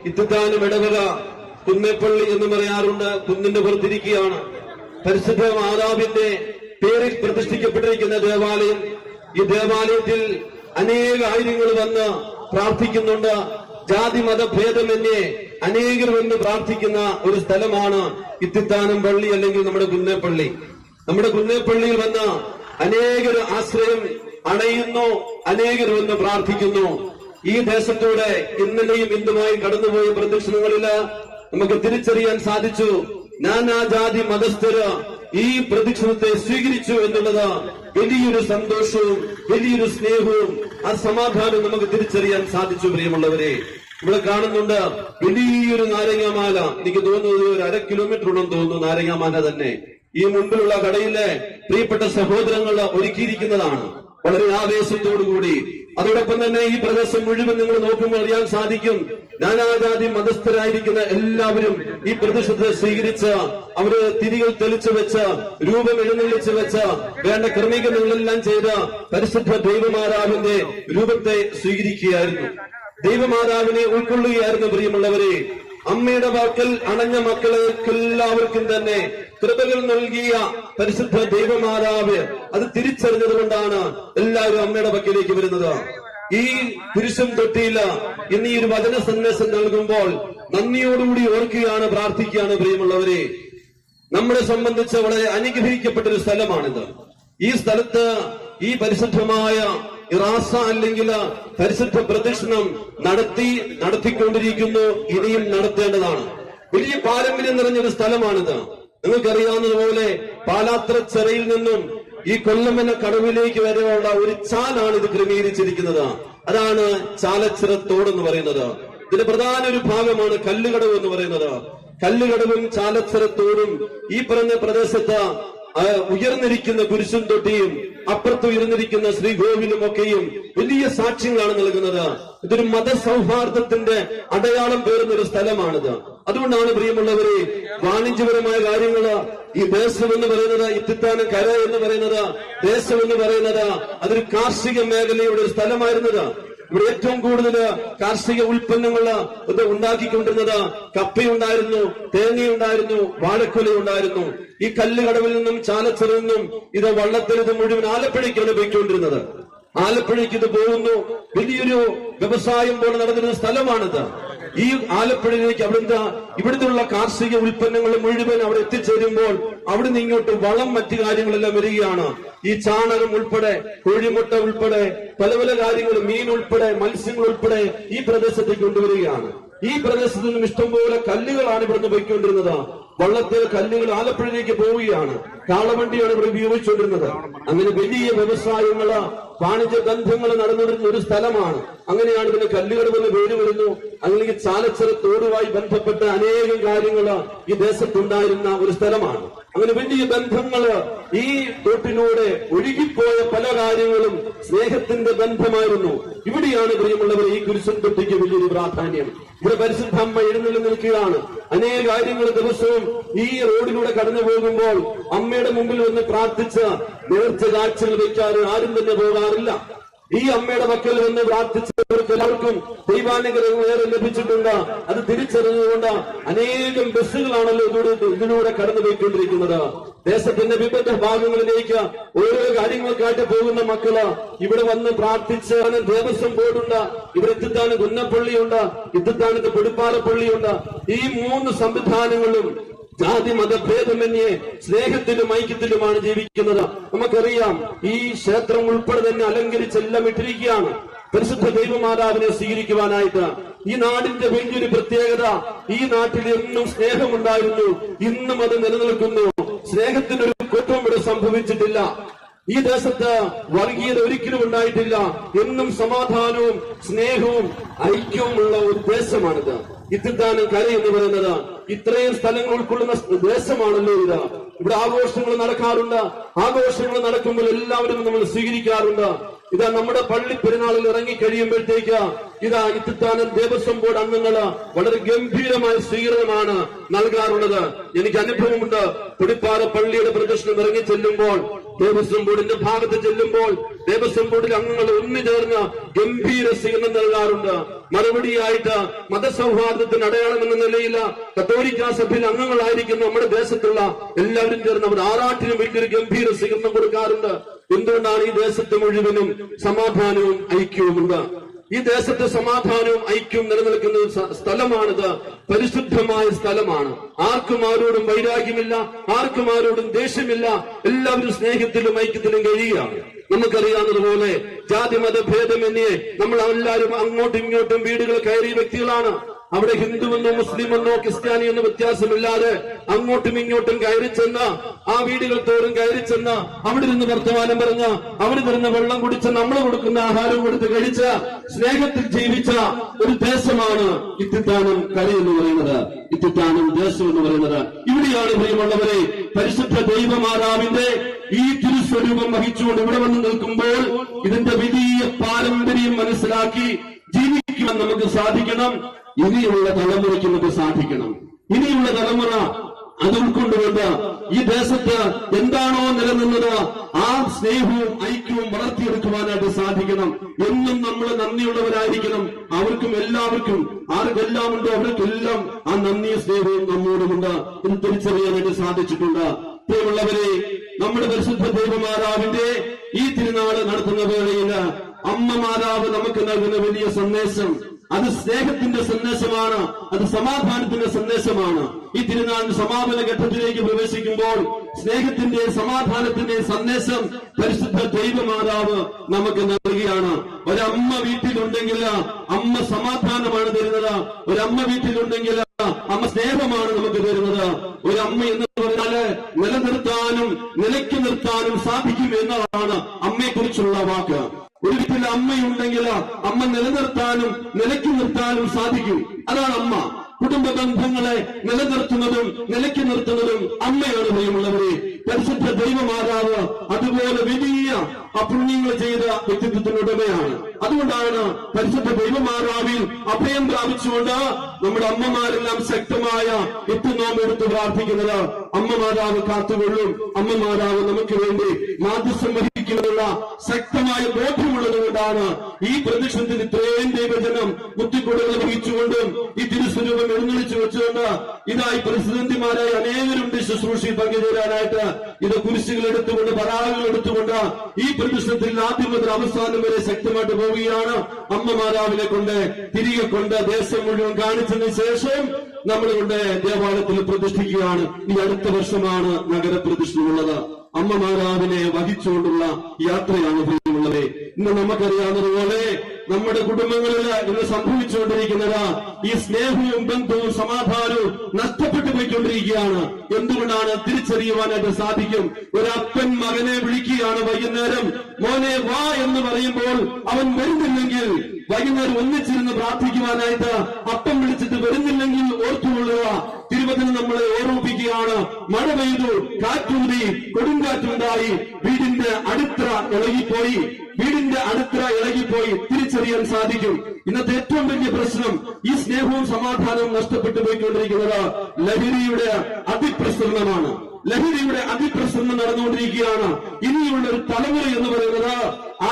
ഇത്തിത്താനം ഇടവക കുന്നേപ്പള്ളി എന്ന് പറയാറുണ്ട്. കുന്നിന്റെ പുറത്തിരിക്കുകയാണ്. പരിശുദ്ധ മാതാവിന്റെ പേരിൽ പ്രതിഷ്ഠിക്കപ്പെട്ടിരിക്കുന്ന ദേവാലയം. ഈ ദേവാലയത്തിൽ അനേക ആയിരങ്ങൾ വന്ന് പ്രാർത്ഥിക്കുന്നുണ്ട്. ജാതി മതഭേദമന്യേ അനേകർ വന്ന് പ്രാർത്ഥിക്കുന്ന ഒരു സ്ഥലമാണ് ഇത്തിത്താനം പള്ളി, അല്ലെങ്കിൽ നമ്മുടെ കുന്നേപ്പള്ളി. നമ്മുടെ കുന്നേപ്പള്ളിയിൽ വന്ന് അനേകർ ആശ്രയം അണയുന്നു, അനേകർ വന്ന് പ്രാർത്ഥിക്കുന്നു. ഈ ദേശത്തൂടെ ഇന്നലെയും ഇന്നുമായി കടന്നുപോയ പ്രദക്ഷിണങ്ങളില് നമുക്ക് തിരിച്ചറിയാൻ സാധിച്ചു, നാനാജാതി മതസ്ഥര് ഈ പ്രദക്ഷിണത്തെ സ്വീകരിച്ചു എന്നുള്ളത് വലിയൊരു സന്തോഷവും വലിയൊരു സ്നേഹവും ആ സമാധാനവും നമുക്ക് തിരിച്ചറിയാൻ സാധിച്ചു. പ്രിയമുള്ളവരെ, ഇവിടെ കാണുന്നുണ്ട് വലിയൊരു നാരങ്ങാമാല. എനിക്ക് തോന്നുന്നത് ഒരു 1/2 കിലോമീറ്ററോളം തോന്നുന്നു നാരങ്ങാമാല തന്നെ. ഈ മുൻപിലുള്ള കടയിലെ പ്രിയപ്പെട്ട സഹോദരങ്ങൾ ഒരുക്കിയിരിക്കുന്നതാണ് വളരെ ആവേശത്തോടുകൂടി. അതോടൊപ്പം തന്നെ ഈ പ്രദേശം മുഴുവൻ നിങ്ങൾ നോക്കുമ്പോൾ അറിയാൻ സാധിക്കും, നാനാജാതി മതസ്ഥരായിരിക്കുന്ന എല്ലാവരും ഈ പ്രദേശത്തെ സ്വീകരിച്ച് അവര് തിരികൾ തെളിച്ചു വെച്ച് രൂപം എഴുന്നള്ളിച്ചു വെച്ച് വേണ്ട ക്രമീകരണങ്ങളെല്ലാം ചെയ്ത് പരിശുദ്ധ ദൈവമാതാവിന്റെ രൂപത്തെ സ്വീകരിക്കുകയായിരുന്നു. ദൈവമാതാവിനെ ഉൾക്കൊള്ളുകയായിരുന്നു. പ്രിയമുള്ളവരെ, അമ്മയുടെ വാക്കൽ അണഞ്ഞ മക്കളെല്ലാവർക്കും തന്നെ കൃപകൾ നൽകിയ പരിശുദ്ധ ദൈവമാതാവ് അത് തിരിച്ചറിഞ്ഞതുകൊണ്ടാണ് എല്ലാവരും അമ്മയുടെ പക്കലേക്ക് വരുന്നത്. ഈ കുരിശും തൊട്ടിയില്ല ഇന്ന് ഈ ഒരു വചന സന്ദേശം നൽകുമ്പോൾ നന്ദിയോടുകൂടി ഓർക്കുകയാണ്, പ്രാർത്ഥിക്കുകയാണ്. പ്രിയമുള്ളവരെ, നമ്മളെ സംബന്ധിച്ച് വളരെ അനുഗ്രഹിക്കപ്പെട്ട ഒരു സ്ഥലമാണിത്. ഈ സ്ഥലത്ത് ഈ പരിശുദ്ധമായ ഇറാസ അല്ലെങ്കിൽ പരിശുദ്ധ പ്രദക്ഷിണം നടത്തിക്കൊണ്ടിരിക്കുന്നു, ഇനിയും നടത്തേണ്ടതാണ്. വലിയ പാരമ്പര്യം നിറഞ്ഞൊരു സ്ഥലമാണിത്. നിങ്ങൾക്കറിയാവുന്നതുപോലെ പാലാത്രച്ചിറയിൽ നിന്നും ഈ കൊല്ലമന കടവിലേക്ക് വരെയുള്ള ഒരു ചാലാണ് ഇത് ക്രമീകരിച്ചിരിക്കുന്നത്. അതാണ് ചാലച്ചിറത്തോട് എന്ന് പറയുന്നത്. ഇതിന്റെ പ്രധാന ഒരു ഭാഗമാണ് കല്ലുകടവ് എന്ന് പറയുന്നത്. കല്ലുകടവും ചാലച്ചിറത്തോടും ഈ പറഞ്ഞ പ്രദേശത്ത് ഉയർന്നിരിക്കുന്ന കുരിശും തൊട്ടിയും അപ്പുറത്ത് ഉയർന്നിരിക്കുന്ന ശ്രീകോവിലും ഒക്കെയും വലിയ സാക്ഷ്യങ്ങളാണ് നൽകുന്നത്. ഇതൊരു മതസൗഹാർദ്ദത്തിന്റെ അടയാളം പേറുന്ന ഒരു സ്ഥലമാണിത്. അതുകൊണ്ടാണ് പ്രിയമുള്ളവരെ, വാണിജ്യപരമായ കാര്യങ്ങള് ഈ ദേശം എന്ന് പറയുന്നത്, ഇത്തിത്താനം കര എന്ന് പറയുന്നത്, ദേശം എന്ന് പറയുന്നത് അതൊരു കാർഷിക മേഖലയുടെ ഒരു സ്ഥലമായിരുന്നത്. ഇവിടെ ഏറ്റവും കൂടുതൽ കാർഷിക ഉൽപ്പന്നങ്ങൾ ഇത് ഉണ്ടാക്കിക്കൊണ്ടിരുന്നത് കപ്പയുണ്ടായിരുന്നു, തേങ്ങയുണ്ടായിരുന്നു, വാഴക്കുലയുണ്ടായിരുന്നു. ഈ കല്ലുകടവിൽ നിന്നും ചാലച്ചിറയിൽ നിന്നും ഇത് വള്ളത്തിൽ ഇത് മുഴുവൻ ആലപ്പുഴയ്ക്കാണ് പോയിക്കൊണ്ടിരുന്നത്. ആലപ്പുഴയ്ക്ക് ഇത് പോകുന്നു. വലിയൊരു വ്യവസായം പോലെ നടന്നിരുന്ന സ്ഥലമാണിത്. ഈ ആലപ്പുഴയിലേക്ക് ഇവിടുത്തെ കാർഷിക ഉൽപ്പന്നങ്ങൾ മുഴുവൻ അവിടെ എത്തിച്ചേരുമ്പോൾ അവിടുന്ന് ഇങ്ങോട്ട് വളം മറ്റു കാര്യങ്ങളെല്ലാം വരികയാണ്. ഈ ചാണകം ഉൾപ്പെടെ, കോഴിമുട്ട ഉൾപ്പെടെ, പല പല കാര്യങ്ങൾ, മീൻ ഉൾപ്പെടെ, മത്സ്യങ്ങൾ ഉൾപ്പെടെ ഈ പ്രദേശത്തേക്ക് കൊണ്ടുവരികയാണ്. ഈ പ്രദേശത്ത് നിന്നും ഇഷ്ടംപോലെ കല്ലുകളാണ് ഇവിടുന്ന് പോയിക്കൊണ്ടിരുന്നത്. വള്ളത്തിൽ കല്ലുകൾ ആലപ്പുഴയിലേക്ക് പോവുകയാണ്. കാളവണ്ടിയാണ് ഇവിടെ ഉപയോഗിച്ചുകൊണ്ടിരുന്നത്. അങ്ങനെ വലിയ വ്യവസായങ്ങള്, വാണിജ്യ ബന്ധങ്ങൾ നടന്നിരുന്ന ഒരു സ്ഥലമാണ്. അങ്ങനെയാണ് ഇതിന് കല്ലുകടവെന്ന് പേര് വരുന്നു. അല്ലെങ്കിൽ ചാലച്ചിറത്തോടുമായി ബന്ധപ്പെട്ട അനേകം കാര്യങ്ങള് ഈ ദേശത്തുണ്ടായിരുന്ന ഒരു സ്ഥലമാണ്. അങ്ങനെ വലിയ ബന്ധങ്ങള് ഈ തോട്ടിലൂടെ ഒഴുകിപ്പോയ പല കാര്യങ്ങളും സ്നേഹത്തിന്റെ ബന്ധമായിരുന്നു. ഇവിടെയാണ് പ്രിയമുള്ളവർ ഈ കുരിശൻ തൊട്ടിക്ക് വലിയൊരു പ്രാധാന്യം. ഇവിടെ പരിശുദ്ധ അമ്മ എഴുന്നള്ളി നിൽക്കുകയാണ്. അനേക കാര്യങ്ങൾ ദിവസവും ഈ റോഡിലൂടെ കടന്നു പോകുമ്പോൾ അമ്മയുടെ മുമ്പിൽ വന്ന് പ്രാർത്ഥിച്ച് നേർച്ച കാഴ്ചകൾ വയ്ക്കാറ് ആരും തന്നെ പോകാറില്ല. ഈ അമ്മയുടെ മക്കൾ വന്ന് പ്രാർത്ഥിച്ചവർക്ക് എല്ലാവർക്കും ദൈവാനുഗ്രഹം ഏറെ ലഭിച്ചിട്ടുണ്ട്. അത് തിരിച്ചറിഞ്ഞുകൊണ്ട് അനേകം ബസ്സുകളാണല്ലോ ഇതിലൂടെ കടന്നുപോയിക്കൊണ്ടിരിക്കുന്നത്. ദേശത്തിന്റെ വിവിധ ഭാഗങ്ങളിലേക്ക് ഓരോ കാര്യങ്ങൾക്കായിട്ട് പോകുന്ന മക്കള് ഇവിടെ വന്ന് പ്രാർത്ഥിച്ച്, ദേവസ്വം ബോർഡുണ്ട്, ഇവിടെ ഇത്തിത്താനം കുന്നപ്പള്ളിയുണ്ട്, ഇത്തിത്താനത്ത് പൊടിപ്പാറപ്പള്ളിയുണ്ട്. ഈ 3 സംവിധാനങ്ങളും ജാതി മതഭേദമന്യേ സ്നേഹത്തിലും ഐക്യത്തിലുമാണ് ജീവിക്കുന്നത്. നമുക്കറിയാം, ഈ ക്ഷേത്രം ഉൾപ്പെടെ തന്നെ അലങ്കരിച്ചെല്ലാം ഇട്ടിരിക്കുകയാണ് പരിശുദ്ധ ദൈവമാതാവിനെ സ്വീകരിക്കുവാനായിട്ട്. ഈ നാടിന്റെ വലിയൊരു പ്രത്യേകത, ഈ നാട്ടിൽ എന്നും സ്നേഹമുണ്ടായിരുന്നു, ഇന്നും അത് നിലനിൽക്കുന്നു. സ്നേഹത്തിനൊരു കുറ്റവും ഇവിടെ സംഭവിച്ചിട്ടില്ല. ഈ ദേശത്ത് വർഗീയത ഒരിക്കലും ഉണ്ടായിട്ടില്ല. എന്നും സമാധാനവും സ്നേഹവും ഐക്യവുമുള്ള ഒരു ദേശമാണിത്. ഇത്തിത്താനം കര എന്ന് പറയുന്നത് ഇത്രയും സ്ഥലങ്ങൾ ഉൾക്കൊള്ളുന്ന ദേശമാണല്ലോ ഇത്. ഇവിടെ ആഘോഷങ്ങൾ നടക്കാറുണ്ട്. ആഘോഷങ്ങൾ നടക്കുമ്പോൾ എല്ലാവരും നമ്മൾ സ്വീകരിക്കാറുണ്ട്. ഇതാ നമ്മുടെ പള്ളി പെരുന്നാളിൽ ഇറങ്ങി കഴിയുമ്പോഴത്തേക്ക് ഇതാ ഇത്തിത്താനം ദേവസ്വം ബോർഡ് അംഗങ്ങള് വളരെ ഗംഭീരമായ സ്വീകരണമാണ് നൽകാറുള്ളത്. എനിക്ക് അനുഭവമുണ്ട്. പുടിപ്പാറ പള്ളിയുടെ പ്രദർശനം ഇറങ്ങി ചെല്ലുമ്പോൾ, ദേവസ്വം ബോർഡിന്റെ ഭാഗത്ത് ചെല്ലുമ്പോൾ ദേവസ്വം ബോർഡിലെ അംഗങ്ങൾ ഒന്നുചേർന്ന് ഗംഭീര സ്വീകരണം നൽകാറുണ്ട്. മറുപടിയായിട്ട് മതസൗഹാർദ്ദത്തിന് അടയാളം എന്ന നിലയിൽ കത്തോലിക്ക സഭയിൽ അംഗങ്ങളായിരിക്കുന്ന നമ്മുടെ ദേശത്തുള്ള എല്ലാവരും ചേർന്ന് അവർ ആറാട്ടിനും വലിയൊരു ഗംഭീര സ്വീകരണം കൊടുക്കാറുണ്ട്. എന്തുകൊണ്ടാണ്? ഈ ദേശത്ത് മുഴുവനും സമാധാനവും ഐക്യവുമുണ്ട്. ഈ ദേശത്ത് സമാധാനവും ഐക്യവും നിലനിൽക്കുന്ന സ്ഥലമാണിത്. പരിശുദ്ധമായ സ്ഥലമാണ്. ആർക്കും ആരോടും വൈരാഗ്യമില്ല, ആർക്കും ആരോടും ദേഷ്യമില്ല. എല്ലാവരും സ്നേഹത്തിലും ഐക്യത്തിലും കഴിയുകയാണ്. നമുക്കറിയാവുന്നതുപോലെ ജാതി മത ഭേദമന്യേ നമ്മൾ എല്ലാവരും അങ്ങോട്ടും ഇങ്ങോട്ടും വീടുകൾ കയറിയ വ്യക്തികളാണ്. അവിടെ ഹിന്ദുവെന്നോ മുസ്ലിമെന്നോ ക്രിസ്ത്യാനിയെന്നോ വ്യത്യാസമില്ലാതെ അങ്ങോട്ടും ഇങ്ങോട്ടും കയറി ചെന്ന് ആ വീടുകൾ തോറും കയറി ചെന്ന് അവിടെ നിന്ന് വർത്തമാനം പറഞ്ഞ് അവിടെ നിന്ന് വെള്ളം കുടിച്ച് നമ്മൾ കൊടുക്കുന്ന ആഹാരം കൊടുത്ത് കഴിച്ച സ്നേഹത്തിൽ ജീവിച്ച ഒരു ദേശമാണ് ഇത്തിത്താനം കര എന്ന് പറയുന്നത്, ഇത്തിത്താനം ദേശം എന്ന് പറയുന്നത്. ഇവിടെയാണ് പ്രിയമുള്ളവരെ പരിശുദ്ധ ദൈവമാതാവിന്റെ ഈ തിരുസ്വരൂപം വഹിച്ചുകൊണ്ട് ഇവിടെ വന്ന് നിൽക്കുമ്പോൾ ഇതിന്റെ വലിയ പാരമ്പര്യം മനസ്സിലാക്കി ജീവിക്കുവാൻ നമുക്ക് സാധിക്കണം. ഇനിയുള്ള തലമുറയ്ക്ക് നമുക്ക് സാധിക്കണം. ഇനിയുള്ള തലമുറ അത് ഉൾക്കൊണ്ടുകൊണ്ട് ഈ ദേശത്ത് എന്താണോ നിലനിന്നത് ആ സ്നേഹവും ഐക്യവും വളർത്തിയെടുക്കുവാനായിട്ട് സാധിക്കണം. എന്നും നമ്മൾ നന്ദിയുള്ളവരായിരിക്കണം. അവർക്കും എല്ലാവർക്കും ആർക്കെല്ലാം ഉണ്ടോ അവർക്കെല്ലാം ആ നന്ദിയും സ്നേഹവും നമ്മോടുമുണ്ട് എന്ന് തിരിച്ചറിയാനായിട്ട് സാധിച്ചിട്ടുണ്ട്. പ്രിയമുള്ളവരെ, നമ്മുടെ പരിശുദ്ധ ദൈവമാതാവിന്റെ ഈ തിരുനാള് നടത്തുന്ന വേളയിൽ അമ്മ മാതാവ് നമുക്ക് നൽകുന്ന വലിയ സന്ദേശം അത് സ്നേഹത്തിന്റെ സന്ദേശമാണ്, അത് സമാധാനത്തിന്റെ സന്ദേശമാണ്. ഈ തിരുനാളിന്റെ സമാപന ഘട്ടത്തിലേക്ക് പ്രവേശിക്കുമ്പോൾ സ്നേഹത്തിന്റെ സമാധാനത്തിന്റെ സന്ദേശം പരിശുദ്ധ ദൈവമാതാവ് നമുക്ക് നൽകുകയാണ്. ഒരമ്മ വീട്ടിലുണ്ടെങ്കിൽ അമ്മ സമാധാനമാണ് തരുന്നത്. ഒരമ്മ വീട്ടിലുണ്ടെങ്കിൽ അമ്മ സ്നേഹമാണ് നമുക്ക് തരുന്നത്. ഒരമ്മ എന്ന് പറഞ്ഞാല് നിലനിർത്താനും നിലയ്ക്ക് നിർത്താനും സാധിക്കും എന്നതാണ് അമ്മയെക്കുറിച്ചുള്ള വാക്ക്. ഒരു വീട്ടിൽ അമ്മയുണ്ടെങ്കിൽ അമ്മ നിലനിർത്താനും നിലയ്ക്ക് നിർത്താനും സാധിക്കും. അതാണ് അമ്മ. കുടുംബ ബന്ധങ്ങളെ നിലനിർത്തുന്നതും നിലയ്ക്ക് നിർത്തുന്നതും അമ്മയാണ് പ്രിയമുള്ളവരെ. പരിശുദ്ധ ദൈവമാതാവ് അതുപോലെ വലിയ അപുണ്യങ്ങൾ ചെയ്ത വ്യക്തിത്വത്തിനുടമയാണ്. അതുകൊണ്ടാണ് പരിശുദ്ധ ദൈവമാതാവിൽ അഭയം പ്രാപിച്ചുകൊണ്ട് നമ്മുടെ അമ്മമാരെല്ലാം ശക്തമായ എത്തുനോമ്പ് എടുത്ത് പ്രാർത്ഥിക്കുന്നത്. അമ്മ മാതാവ് കാത്തുകൊള്ളും, അമ്മ മാതാവ് നമുക്ക് വേണ്ടി മാധ്യസ്ഥം വഹിക്കുമെന്നുള്ള ശക്തമായ ബോധ്യമുള്ളത് കൊണ്ടാണ് ഈ പ്രദക്ഷിണത്തിന് ഇത്രയും ദൈവജനം മുത്തിക്കൊടുകൾ വഹിച്ചുകൊണ്ടും ഈ തിരുസ്വരൂപം എഴുന്നള്ളിച്ചു വെച്ചുകൊണ്ട് ഇതായി പ്രസിഡന്റിമാരായ അനേകരുണ്ട് ശുശ്രൂഷയിൽ പങ്കുചേരാനായിട്ട്. ഇത് കുരിശുകൾ എടുത്തുകൊണ്ട് പതാകകൾ എടുത്തുകൊണ്ട് ഈ പ്രദക്ഷിണത്തിൽ ആദ്യം മുതൽ അവസാനം വരെ ശക്തമായിട്ട് പോവുകയാണ്. അമ്മ മാതാവിനെ കൊണ്ട് തിരികെ കൊണ്ട് ദേശം മുഴുവൻ കാണിച്ചതിന് ശേഷം നമ്മൾ കൊണ്ട് ദേവാലയത്തിൽ പ്രതിഷ്ഠിക്കുകയാണ്. ഈ അടുത്ത വർഷമാണ് നഗരപ്രതിഷ്ഠയുള്ളത്. അമ്മ മാതാവിനെ വഹിച്ചുകൊണ്ടുള്ള യാത്രയാണ് പ്രിയമുള്ളവരെ. ഇന്ന് നമുക്കറിയാവുന്നതുപോലെ നമ്മുടെ കുടുംബങ്ങളിൽ ഇന്ന് സംഭവിച്ചുകൊണ്ടിരിക്കുന്നത് ഈ സ്നേഹവും ബന്ധവും സമാധാനവും നഷ്ടപ്പെട്ടു പോയിക്കൊണ്ടിരിക്കുകയാണ്. എന്തുകൊണ്ടാണ്? തിരിച്ചറിയുവാനായിട്ട് സാധിക്കും. ഒരപ്പൻ മകനെ വിളിക്കുകയാണ് വൈകുന്നേരം, മോനെ വാ എന്ന് പറയുമ്പോൾ അവൻ വരുന്നില്ലെങ്കിൽ വൈകുന്നേരം ഒന്നിച്ചിരുന്ന് പ്രാർത്ഥിക്കുവാനായിട്ട് അപ്പം വിളിച്ചിട്ട് വരുന്നില്ലെങ്കിൽ ഓർത്തുകൊള്ളുക. തിരുവചനം നമ്മളെ ഓർമ്മിപ്പിക്കുകയാണ്. മഴ പെയ്തു, കാറ്റൂതി, കൊടുങ്കാറ്റുണ്ടായി, വീടിന്റെ അടിത്തറ ഇളകിപ്പോയി, വീടിന്റെ അടിത്തറ ഇളകിപ്പോയി. തിരിച്ചറിയാൻ സാധിക്കും. ഇന്നത്തെ ഏറ്റവും വലിയ പ്രശ്നം ഈ സ്നേഹവും സമാധാനവും നഷ്ടപ്പെട്ടു പോയിക്കൊണ്ടിരിക്കുന്നത് ലഹരിയുടെ അതിപ്രസരണമാണ്. ലഹരിയുടെ അതിപ്രസരണം നടന്നുകൊണ്ടിരിക്കുകയാണ്. ഇനിയുള്ള ഒരു തലമുറ എന്ന് പറയുന്നത്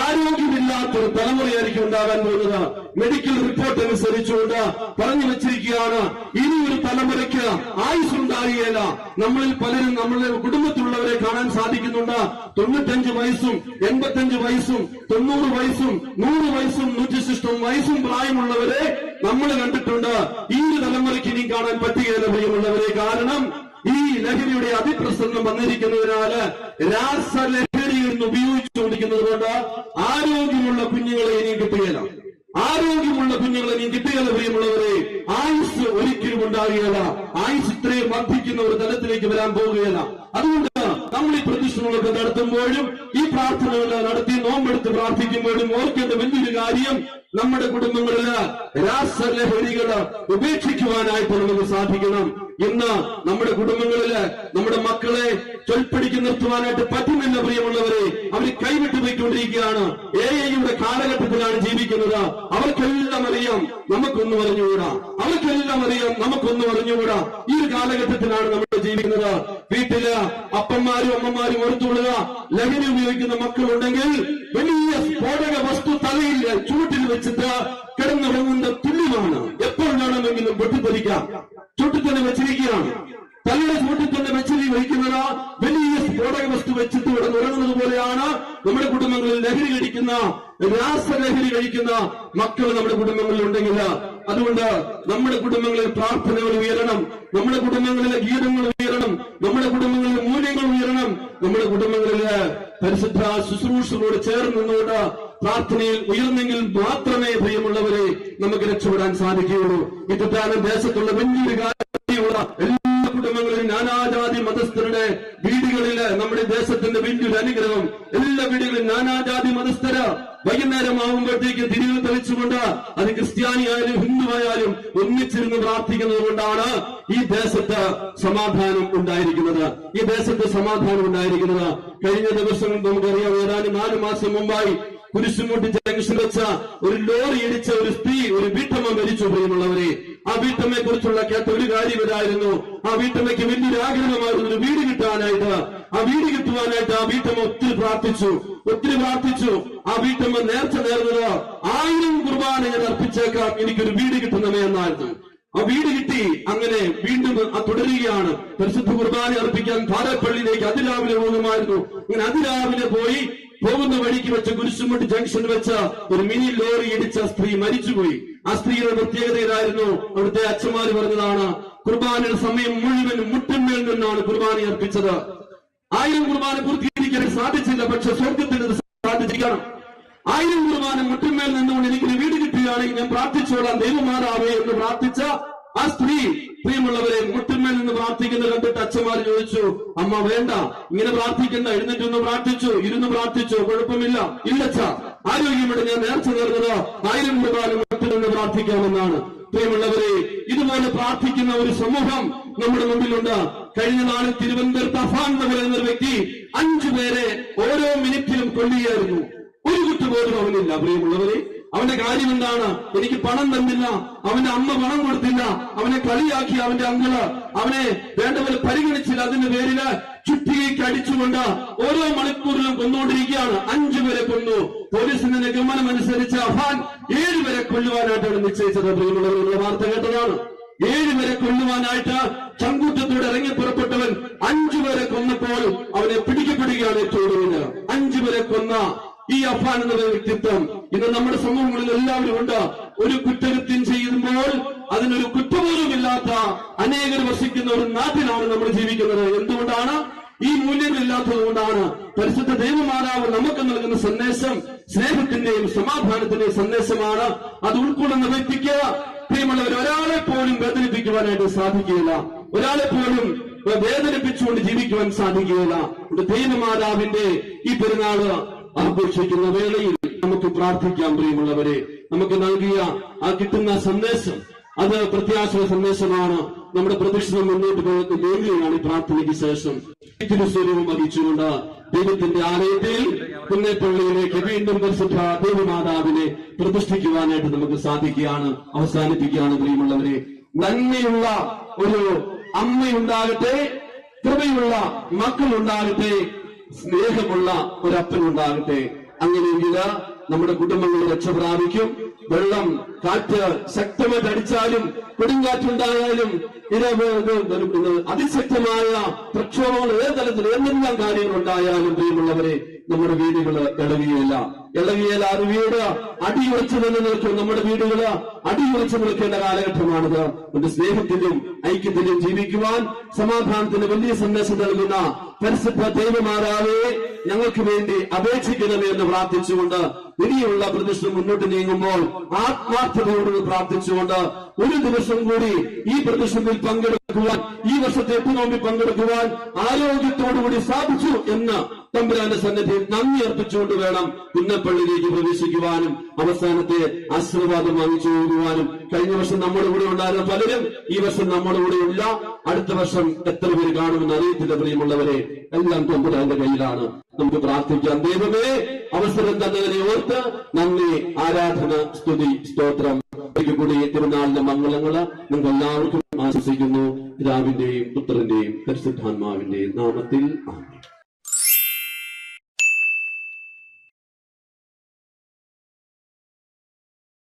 ആരോഗ്യമില്ലാത്തൊരു തലമുറയായിരിക്കും ഉണ്ടാകാൻ പോകുന്നത്. മെഡിക്കൽ റിപ്പോർട്ട് അനുസരിച്ചുകൊണ്ട് പറഞ്ഞു വെച്ചിരിക്കുകയാണ്, ഇനിയൊരു തലമുറയ്ക്ക് ആയുസ് ഉണ്ടാകുകയില്ല. നമ്മളിൽ പലരും നമ്മളുടെ കുടുംബത്തിലുള്ളവരെ കാണാൻ സാധിക്കുന്നുണ്ട്. 95 വയസ്സും 85 വയസ്സും 90 വയസ്സും 100 വയസ്സും 100 വയസ്സും പ്രായമുള്ളവരെ നമ്മൾ കണ്ടിട്ടുണ്ട്. ഈ ഒരു തലമുറയ്ക്ക് ഇനി കാണാൻ പറ്റുകയില്ല പ്രിയമുള്ളവരെ. കാരണം ഈ ലഹരിയുടെ അതിപ്രസരണം വന്നിരിക്കുന്നതിനാല് രാസലഹരിയിൽ നിന്ന് ഉപയോഗിച്ചുകൊണ്ടിരിക്കുന്നത് കൊണ്ട് ആരോഗ്യമുള്ള കുഞ്ഞുങ്ങളെ ഇനിയും കിട്ടുകയില്ല. ആരോഗ്യമുള്ള കുഞ്ഞുങ്ങളെ ഇനിയും കിട്ടുകയില്ല പ്രിയമുള്ളവരെ. ആയുസ് ഒരിക്കലും ഉണ്ടാകുകയില്ല. ആയുസ് ഇത്രയും വർദ്ധിക്കുന്ന ഒരു തലത്തിലേക്ക് വരാൻ പോവുകയില്ല. അതുകൊണ്ട് നമ്മൾ ഈ പ്രതിഷ്ഠകളൊക്കെ നടത്തുമ്പോഴും ഈ പ്രാർത്ഥനകൾ നടത്തി നോമ്പെടുത്ത് പ്രാർത്ഥിക്കുമ്പോഴും ഓർക്കേണ്ട വലിയൊരു കാര്യം, നമ്മുടെ കുടുംബങ്ങളില് രാസലഹരികള് ഉപേക്ഷിക്കുവാനായിട്ട് നമുക്ക് സാധിക്കണം. ഇന്ന് നമ്മുടെ കുടുംബങ്ങളില് നമ്മുടെ മക്കളെ ചൊൽപ്പടിക്ക് നിർത്തുവാനായിട്ട് പറ്റുന്നില്ല. പ്രിയമുള്ളവരെ, അവർ കൈവിട്ടു പോയിക്കൊണ്ടിരിക്കുകയാണ്. AI-യുടെ കാലഘട്ടത്തിലാണ് ജീവിക്കുന്നത്. അവർക്കെല്ലാം അറിയാം നമുക്കൊന്നും അറിഞ്ഞുകൂടാ, അവർക്കെല്ലാം അറിയാം നമുക്കൊന്നും അറിഞ്ഞുകൂടാ. ഈ ഒരു കാലഘട്ടത്തിലാണ് നമ്മൾ ജീവിക്കുന്നത്. വീട്ടില് അപ്പന്മാരും അമ്മമാരും ഓർത്തുകൊള്ളുക, ലഹരി ഉപയോഗിക്കുന്ന മക്കളുണ്ടെങ്കിൽ വലിയ സ്ഫോടക വസ്തു തലയിൽ ചൂട്ടിൽ വെച്ചിട്ട് കിടന്നുറങ്ങുന്ന തുല്യമാണ്. എപ്പോൾ വേണമെങ്കിലും പൊട്ടിത്തെറിക്കാം. ചൂട്ടിൽ തന്നെ വെച്ചിരിക്കുകയാണ്. തലയുടെ ചൂട്ടിൽ തന്നെ വെച്ചിരി വഹിക്കുന്നത് വലിയ സ്ഫോടക വസ്തു വെച്ചിട്ട് കിടന്നുറങ്ങുന്നത് പോലെയാണ് നമ്മുടെ കുടുംബങ്ങളിൽ ലഹരി കഴിക്കുന്ന, രാസലഹരി കഴിക്കുന്ന മക്കൾ നമ്മുടെ കുടുംബങ്ങളിൽ ഉണ്ടെങ്കിൽ, അതുകൊണ്ട് നമ്മുടെ കുടുംബങ്ങളിൽ പ്രാർത്ഥനകൾ ഉയരണം, നമ്മുടെ കുടുംബങ്ങളിലെ ഗീതങ്ങൾ ഉയരണം, നമ്മുടെ കുടുംബങ്ങളിലെ മൂല്യങ്ങൾ ഉയരണം, നമ്മുടെ കുടുംബങ്ങളിലെ പരിശുദ്ധ ശുശ്രൂഷകളോട് ചേർന്ന് നിന്നുകൊണ്ട് പ്രാർത്ഥനയിൽ ഉയർന്നെങ്കിൽ മാത്രമേ പ്രിയമുള്ളവരെ നമുക്ക് രക്ഷപ്പെടാൻ സാധിക്കുകയുള്ളൂ. ഇത്തരം ദേശത്തുള്ള വലിയൊരു കാര്യമുള്ള എല്ലാ കുടുംബങ്ങളിലും നാനാജാതി മതസ്ഥരുടെ വീടുകളില് നമ്മുടെ ദേശത്തിന്റെ വലിയൊരു അനുഗ്രഹം. എല്ലാ വീടുകളിലും നാനാജാതി മതസ്ഥര് വൈകുന്നേരമാകുമ്പോഴത്തേക്ക് തിരികെ തെളിച്ചുകൊണ്ട് അത് ക്രിസ്ത്യാനിയായാലും ഹിന്ദുവായാലും ഒന്നിച്ചിരുന്ന് പ്രാർത്ഥിക്കുന്നത് കൊണ്ടാണ് ഈ ദേശത്ത് സമാധാനം ഉണ്ടായിരിക്കുന്നത്. ഈ ദേശത്ത് സമാധാനം ഉണ്ടായിരിക്കുന്നത്. കഴിഞ്ഞ ദിവസം നമുക്കറിയാം, ഏതാനും 4 മാസം മുമ്പായി കുരിശുമുട്ടി ജംഗ്ഷൻ വെച്ച ഒരു ലോറി ഇടിച്ച ഒരു സ്ത്രീ, ഒരു വീട്ടമ്മ മരിച്ചു. പ്രിയമുള്ളവരെ, ആ വീട്ടമ്മയെ കുറിച്ചുള്ള കേട്ട ഒരു കാര്യം ഇതായിരുന്നു. ആ വീട്ടമ്മയ്ക്ക് വലിയൊരു ആഗ്രഹമായിരുന്നു ഒരു വീട് കിട്ടാനായിട്ട്. ആ വീട് കിട്ടുവാനായിട്ട് ആ വീട്ടമ്മ ഒത്തിരി പ്രാർത്ഥിച്ചു. ആ വീട്ടമ്മ നേർച്ച നേർന്നത് 1000 കുർബാന ഞാൻ അർപ്പിച്ചേക്കാം, എനിക്കൊരു വീട് കിട്ടുന്നവേ എന്നായിരുന്നു. ആ വീട് കിട്ടി. അങ്ങനെ വീണ്ടും തുടരുകയാണ്. പരിശുദ്ധ കുർബാന അർപ്പിക്കാൻ പാറപ്പള്ളിയിലേക്ക് അതിരാവിലെ പോകുമായിരുന്നു. അങ്ങനെ അതിരാവിലെ പോകുന്ന വഴിക്ക് വെച്ച് കുരിശുമുട്ടി ജംഗ്ഷൻ വെച്ച് ഒരു മിനി ലോറി ഇടിച്ച സ്ത്രീ മരിച്ചുപോയി. ആ സ്ത്രീയുടെ പ്രത്യേകത ഇതായിരുന്നു. അവിടുത്തെ അച്ഛന്മാര് പറഞ്ഞതാണ്, കുർബാനയുടെ സമയം മുഴുവൻ മുട്ടിന്മേൽ നിന്നാണ് കുർബാന അർപ്പിച്ചത്. 1000 കുർബാന പൂർത്തീകരിക്കാൻ സാധിച്ചില്ല, പക്ഷെ സ്വർഗത്തിന് സാധിച്ചിരിക്കണം. 1000 കുർബാന മുട്ടിന്മേൽ നിന്നുകൊണ്ട് എനിക്കൊരു വീട് കിട്ടുകയാണെങ്കിൽ ഞാൻ പ്രാർത്ഥിച്ചോളാം ദൈവമാതാവേ എന്ന് പ്രാർത്ഥിച്ച ആ സ്ത്രീ, പ്രിയമുള്ളവരെ, മുട്ടിന്മേൽ നിന്ന് പ്രാർത്ഥിക്കുന്നത് കണ്ടിട്ട് അച്ഛന്മാർ ചോദിച്ചു, അമ്മ വേണ്ട, ഇങ്ങനെ പ്രാർത്ഥിക്കണ്ട, എഴുന്നേറ്റൊന്ന് പ്രാർത്ഥിച്ചു, ഇരുന്ന് പ്രാർത്ഥിച്ചു, കുഴപ്പമില്ല. ഇല്ലച്ച, ആരോഗ്യമുണ്ട്, ഞാൻ നേർച്ച നേർന്നത് 1000 കുർബാന മുട്ടിൽ നിന്ന് പ്രാർത്ഥിക്കാമെന്നാണ്. പ്രിയമുള്ളവരെ, ഇതുപോലെ പ്രാർത്ഥിക്കുന്ന ഒരു സമൂഹം നമ്മുടെ മുമ്പിലുണ്ട്. കഴിഞ്ഞ നാളിൽ തിരുവനന്തപുരത്ത് അഫാൻ എന്ന് പറയുന്ന ഒരു വ്യക്തി 5 പേരെ ഓരോ മിനിറ്റിലും കൊല്ലുകയായിരുന്നു. ഒരു കുറ്റം പോലും അവനില്ല. പ്രിയമുള്ളവരെ, അവന്റെ കാര്യം എന്താണ്? എനിക്ക് പണം തന്നില്ല, അവന്റെ അമ്മ പണം കൊടുത്തില്ല, അവനെ കളിയാക്കി അവന്റെ അങ്കിള് അവനെ വേണ്ടപോലെ പരിഗണിച്ചില്ല. അതിന്റെ പേരില് ചുറ്റികയ്ക്ക് അടിച്ചുകൊണ്ട് ഓരോ മണിക്കൂറിലും കൊന്നുകൊണ്ടിരിക്കുകയാണ്. 5 പേരെ കൊന്നു. പോലീസിന്റെ നിഗമനം അനുസരിച്ച് അഫാൻ 7 പേരെ കൊല്ലുവാനായിട്ടാണ് നിശ്ചയിച്ചത്. പ്രിയമുള്ളവരുടെ വാർത്ത കേട്ടതാണ്. 7 പേരെ കൊല്ലുവാനായിട്ട് ചങ്കൂറ്റത്തോടെ ഇറങ്ങി പുറപ്പെട്ടവൻ 5 പേരെ കൊന്നപ്പോൾ അവനെ പിടിക്കപ്പെടുകയാണ് ഏറ്റവും കൂടുതൽ. 5 പേരെ കൊന്ന ഈ അഫാൻ എന്ന വ്യക്തിത്വം ഇന്ന് നമ്മുടെ സമൂഹങ്ങളിൽ എല്ലാവരും ഉണ്ട്. ഒരു കുറ്റകൃത്യം ചെയ്യുമ്പോൾ അതിനൊരു കുറ്റബോധമില്ലാത്ത അനേകർ വസിക്കുന്ന ഒരു നാട്ടിലാണ് നമ്മൾ ജീവിക്കുന്നത്. എന്തുകൊണ്ടാണ്? ഈ മൂല്യങ്ങളില്ലാത്തത് കൊണ്ടാണ്. പരിശുദ്ധ ദൈവമാതാവ് നമുക്ക് നൽകുന്ന സന്ദേശം സ്നേഹത്തിന്റെയും സമാധാനത്തിന്റെയും സന്ദേശമാണ്. അത് ഉൾക്കൊള്ളുന്ന വ്യക്തിക്ക്, പ്രിയമുള്ളവർ, ഒരാളെ പോലും വേദനിപ്പിക്കുവാനായിട്ട് സാധിക്കുകയില്ല. ഒരാളെ പോലും വേദനിപ്പിച്ചുകൊണ്ട് ജീവിക്കുവാൻ സാധിക്കുകയില്ല. ദൈവമാതാവിന്റെ ഈ പെരുന്നാള് ആഘോഷിക്കുന്ന വേളയിൽ നമുക്ക് പ്രാർത്ഥിക്കാം. പ്രിയമുള്ളവരെ, നമുക്ക് നൽകിയ ആ കിട്ടുന്ന സന്ദേശം അത് പ്രത്യാശ സന്ദേശമാണ്. നമ്മുടെ പ്രദക്ഷിണം മുന്നോട്ട് പോകുന്ന വേദിയാണ് ഈ പ്രാർത്ഥനയ്ക്ക് ശേഷം തിരുസ്വരൂപം വഹിച്ചുകൊണ്ട് ദൈവത്തിന്റെ ആലയത്തിൽ പുന്നേപ്പള്ളിയിലേക്ക് വീണ്ടും പരിശുദ്ധ ദൈവമാതാവിനെ പ്രതിഷ്ഠിക്കുവാനായിട്ട് നമുക്ക് സാധിക്കുകയാണ്, അവസാനിപ്പിക്കുകയാണ്. പ്രിയമുള്ളവരെ, നന്മയുള്ള ഒരു അമ്മയുണ്ടാകട്ടെ, കൃപയുള്ള മക്കളുണ്ടാകട്ടെ, സ്നേഹമുള്ള ഒരപ്പനുണ്ടാകട്ടെ. അങ്ങനെയെങ്കിൽ നമ്മുടെ കുടുംബങ്ങൾ രക്ഷ പ്രാപിക്കും. വെള്ളം, കാറ്റ് ശക്തമായിട്ട് അടിച്ചാലും, കൊടുങ്കാറ്റുണ്ടായാലും, അതിശക്തമായ പ്രക്ഷോഭങ്ങൾ ഏത് തലത്തിൽ എന്തെല്ലാം കാര്യങ്ങൾ ഉണ്ടായാലും, പ്രിയമുള്ളവരെ, നമ്മുടെ വീടുകൾ ഇളകിയില്ല. ആ വീട് അടിയുറച്ചു തന്നെ നിൽക്കും. നമ്മുടെ വീടുകൾ അടിയുറച്ചു നിൽക്കേണ്ട കാലഘട്ടമാണിത്. നമ്മുടെ സ്നേഹത്തിലും ഐക്യത്തിലും ജീവിക്കുവാൻ സമാധാനത്തിന് വലിയ സന്ദേശം നൽകുന്ന പരിശുദ്ധ ദൈവമാതാവേ, ഞങ്ങൾക്ക് വേണ്ടി അപേക്ഷിക്കണമേ എന്ന് പ്രാർത്ഥിച്ചുകൊണ്ട് ഇനിയുള്ള പ്രതിഷ്ഠ മുന്നോട്ട് നീങ്ങുമ്പോൾ ആത്മാർത്ഥതയോട് പ്രാർത്ഥിച്ചുകൊണ്ട് ഒരു ദിവസം കൂടി ഈ പ്രതിഷ്ഠയിൽ പങ്കെടുക്കുവാൻ, ഈ വർഷത്തെ 8 നോമ്പിൽ പങ്കെടുക്കുവാൻ ആരോഗ്യത്തോടുകൂടി സാധിച്ചു എന്ന് തമ്പുരാന്റെ സന്നിധിയിൽ നന്ദി അർപ്പിച്ചുകൊണ്ട് വേണം പുന്നപ്പള്ളിയിലേക്ക് പ്രവേശിക്കുവാനും അവസാനത്തെ ആശീർവാദം വാങ്ങിച്ചു പോകുവാനും. കഴിഞ്ഞ വർഷം നമ്മുടെ കൂടെ ഉണ്ടായിരുന്ന പലരും ഈ വർഷം നമ്മുടെ കൂടെ ഇല്ല. അടുത്ത വർഷം എത്ര പേര് കാണുമെന്ന് അറിയത്തില്ല. പ്രിയമുള്ളവരെ, എല്ലാം തമ്പുരാന്റെ കയ്യിലാണ്. നമുക്ക് പ്രാർത്ഥിക്കാം. ദൈവമേ, അവസരം തന്നതിനെ ഓർത്ത് നന്ദി, ആരാധന, സ്തുതി, സ്തോത്രം. ഒരിക്കൽ കൂടി തിരുനാളിന്റെ മംഗളങ്ങള് നിങ്ങൾക്ക് എല്ലാവർക്കും ആശംസിക്കുന്നു. പിതാവിന്റെയും പുത്രന്റെയും പരിശുദ്ധാത്മാവിന്റെയും നാമത്തിൽ ആമേൻ.